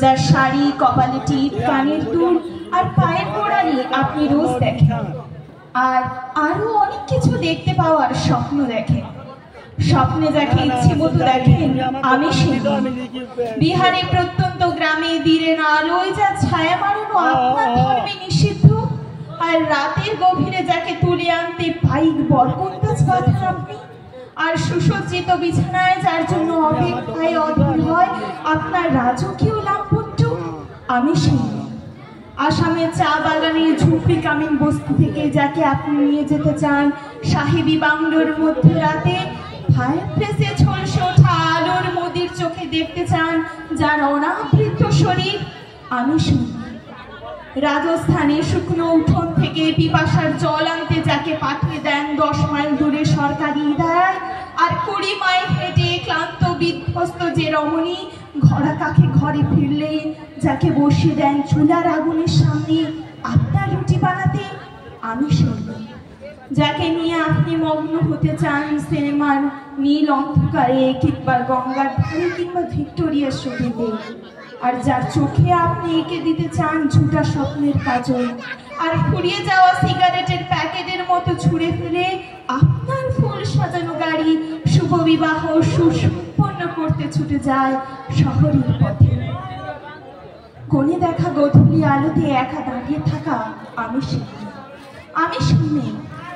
যার শাড়ি, কপালে টিপ, কানের দুল আর পায়ের গোড়ালি আপনি রোজ দেখেন, আর আরো অনেক কিছু দেখতে পাওয়ার স্বপ্ন দেখেন। স্বপ্নে যাকে ইচ্ছে মতো দেখেন আমি সেই বিহারে প্রত্যন্ত গ্রামে দিনের আলোয় যা ছায়া মারানো আপনার ধর্মে নিষিদ্ধ, আর রাতের গভীরে যাকে তুলে আনতে পাইক বরকন্দাজ বাঁধেন আপনি, আর সুসজ্জিত বিছানায় যার জন্য অপেক্ষায় অধীর হয় আপনার রাজকীয় লাভপত্র আমি সেই। আসামের চা বাগানের ঝুপড়ি কামিন বস্তি থেকে যাকে আপনি নিয়ে যেতে চান সাহেবি বাংলোর মধ্যে রাতে ফায়ার প্লেসে ঝলসে ওঠা আলোর মোদির চোখে দেখতে চান যার অনাবৃত শরীর আমি সেই। রাজস্থানের শুকনো উঠোন থেকে পিপাসার জল আনতে যাকে পাঠিয়ে দেন 10 মাইল দূরে সরকারি ইদারায়, আর 20 মাইল হেঁটে ক্লান্ত বিধ্বস্ত যে রমণী ঘোড়া কাকে ঘরে ফিরলে যাকে বসিয়ে দেন চুলার আগুনের সামনে আপনার রুটি বানাতে আমি সেই। যাকে নিয়ে আপনি মগ্ন হতে চান সিনেমার নীল অন্ধকারে কিংবা গঙ্গার ধারে কিংবা ভিক্টোরিয়ার ছবিতে, আর যার চোখে আপনি এঁকে দিতে চান ঝুটা স্বপ্নের কাজল, আর ফুরিয়ে যাওয়া সিগারেটের প্যাকেটের মতো ছুঁড়ে ফেলে আপনার ফুল সাজানো গাড়ি শুভ বিবাহ সুসম্পন্ন করতে ছুটে যায় শহরের পথে। কোণে দেখা গধূলি আলোতে একা দাঁড়িয়ে থাকা আমি শুনি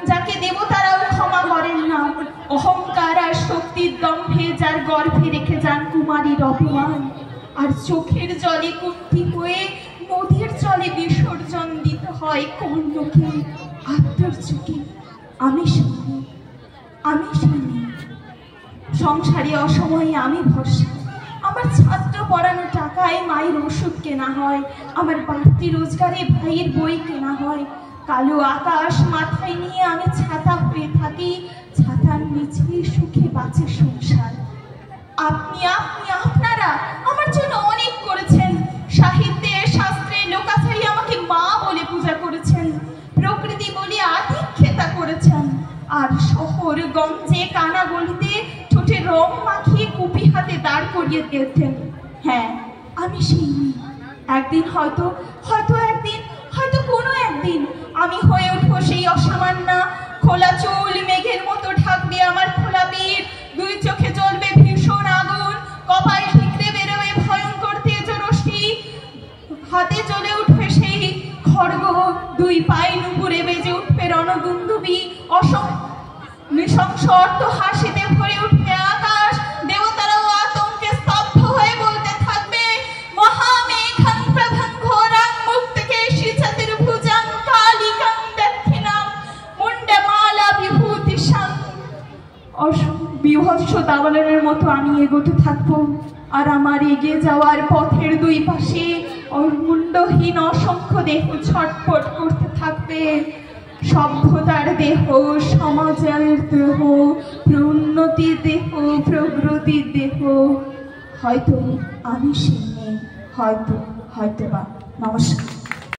যাকে দেবতারাও ক্ষমা করেন না, অহংকার আর শক্তির দম্ভে যার গর্ভে রেখে যান কুমারীর অপমান, আর চোখের জলে কুণ্ঠি হয়ে নদীর জলে বিসর্জন দিতে হয় কর্ণকে আত্মর্যকে আমি শুনি। সংসারে অসময়ে আমি ভরসা, আমার ছাত্র পড়ানো টাকায় মায়ের ওষুধ কেনা হয়, আমার বাড়তি রোজগারে ভাইয়ের বই কেনা হয়, কালো আকাশ মাথায় নিয়ে আমি ছাতা হয়ে থাকি, ছাতার নিচে সুখে বাঁচে সংসার। আপনারা আমার জন্য অনেক করেছেন, সাহিত্যে শাস্ত্রে লোকাচারে আমাকে মা বলে পূজা করেছেন, প্রকৃতি বলে আতিথ্যতা করেছেন, আর শহর গঞ্জে কানা গলিতে ঠোঁটে রং মাখিয়ে কুপি হাতে দাঁড় করিয়ে দিয়েছেন। হ্যাঁ আমি সেই। একদিন হয়তো কোনো একদিন আমি হয়ে উঠবো সেই অসামান্যা, খোলা চুল মেঘের মতো ঢাকবে আমার খোলা পিঠ, 2 চোখে জ্বলবে ভীষণ আগুন, কপাল ঠিকরে বেরোবে ভয়ঙ্কর তেজরশ্মি, হাতে জ্বলে উঠবে সেই খড়গ, 2 পায়ে নুপুরে বেজে উঠবে রণদুন্দুবি, নৃশংস অর্থ হাসিতে ভরে উঠবে আকাশ, দেবতারাও আতঙ্কে স্তব্ধ হয়ে বলতে থাকবে মহামেঘাং প্রভং ঘোরাং মুক্তকে শিছাতির ভুজাং কালিকাং দক্ষিণাং মুন্ডমালা বিভূতিশাং। বিভৎস দাবানলের মতো আমি এগোতে থাকবো, আর আমার এগিয়ে যাওয়ার পথের 2 পাশে মুন্ডহীন অসংখ্য দেহ ছটফট করতে থাকবে। সভ্যতার দেহ, সমাজের দেহ, উন্নতির দেহ, প্রগতির দেহ। হয়তো আমি সেই, হয়তো বা। নমস্কার।